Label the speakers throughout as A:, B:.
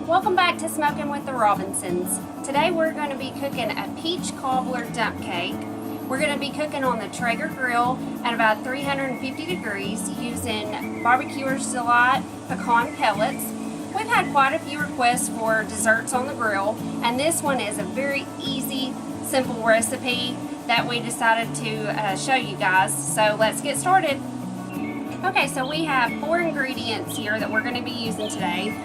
A: Welcome back to Smoking with the Robinsons. Today we're going to be cooking a peach cobbler dump cake. We're going to be cooking on the Traeger grill at about 350 degrees using Barbecuer's Delight pecan pellets. We've had quite a few requests for desserts on the grill, and this one is a very easy, simple recipe that we decided to show you guys. So let's get started. Okay, so we have 4 ingredients here that we're going to be using today.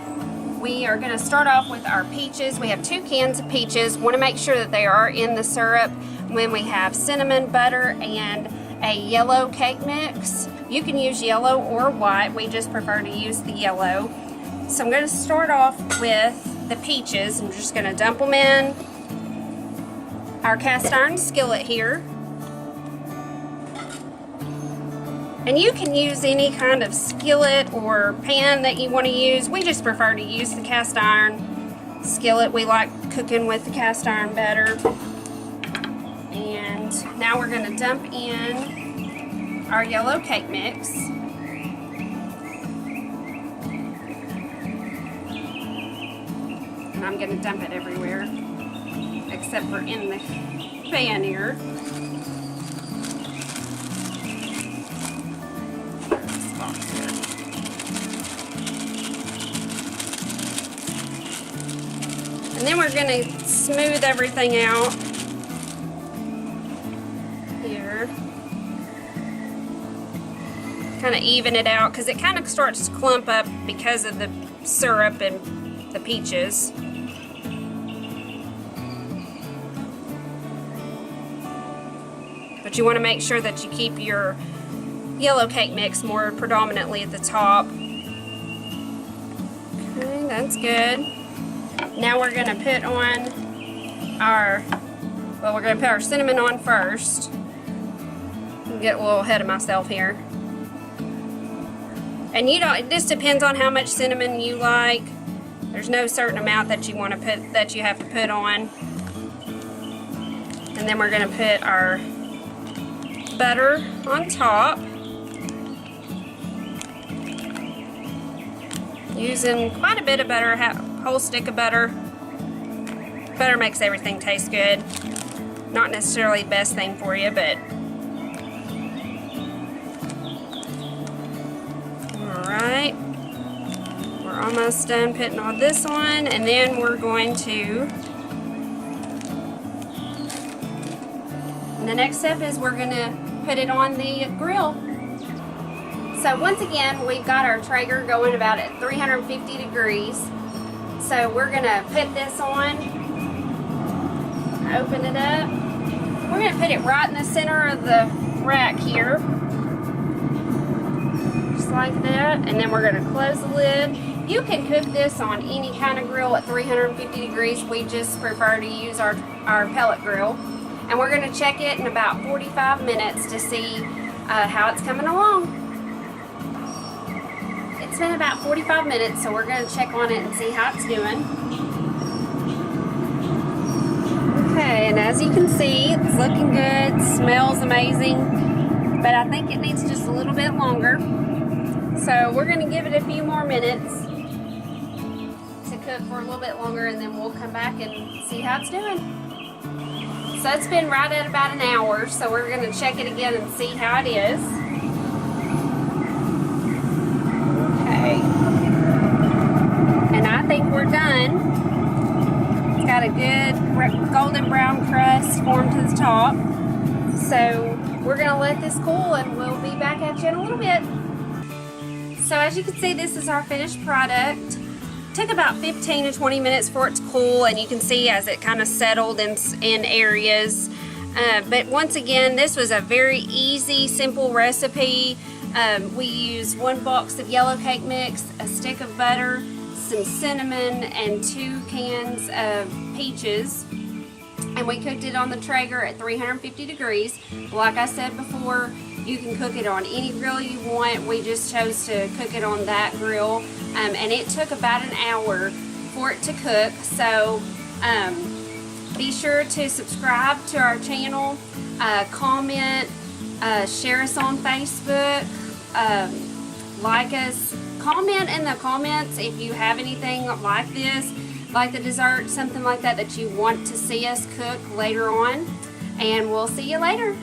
A: We are going to start off with our peaches. We have 2 cans of peaches. Want to make sure that they are in the syrup. When we have cinnamon, butter, and a yellow cake mix. You can use yellow or white. We just prefer to use the yellow. So I'm going to start off with the peaches. I'm just going to dump them in our cast iron skillet here. And you can use any kind of skillet or pan that you want to use. We just prefer to use the cast iron skillet. We like cooking with the cast iron better. And now we're going to dump in our yellow cake mix. And I'm going to dump it everywhere except for in the pan here. And then we're going to smooth everything out here. Kind of even it out because it kind of starts to clump up because of the syrup and the peaches. But you want to make sure that you keep your yellow cake mix more predominantly at the top. Okay, that's good. Now we're going to put on our, we're going to put our cinnamon on first. I'll get a little ahead of myself here. And you don't, it just depends on how much cinnamon you like. There's no certain amount that you want to put, that you have to put on. And then we're going to put our butter on top. Using quite a bit of butter, a whole stick of butter. Butter makes everything taste good. Not necessarily the best thing for you, but alright. We're almost done putting all this on, and then we're going to, and the next step is we're going to put it on the grill. So once again, we've got our Traeger going about at 350 degrees. So we're going to put this on, open it up. We're going to put it right in the center of the rack here, just like that. And then we're going to close the lid. You can cook this on any kind of grill at 350 degrees. We just prefer to use our pellet grill. And we're going to check it in about 45 minutes to see how it's coming along. It's been about 45 minutes, so we're going to check on it and see how it's doing. Okay, and as you can see, it's looking good, smells amazing, but I think it needs just a little bit longer. So we're going to give it a few more minutes to cook for a little bit longer, and then we'll come back and see how it's doing. So it's been right at about an hour, so we're going to check it again and see how it is. And I think we're done. It's got a good golden brown crust formed to the top. So we're going to let this cool and we'll be back at you in a little bit. So as you can see, this is our finished product. It took about 15 to 20 minutes for it to cool, and you can see as it kind of settled in areas. But once again, this was a very easy, simple recipe. We used 1 box of yellow cake mix, a stick of butter, some cinnamon, and 2 cans of peaches. And we cooked it on the Traeger at 350 degrees. Like I said before, you can cook it on any grill you want. We just chose to cook it on that grill. And it took about an hour for it to cook. So be sure to subscribe to our channel, comment, share us on Facebook, like us, comment in the comments if you have anything like this, like the dessert, something like that, that you want to see us cook later on. And we'll see you later.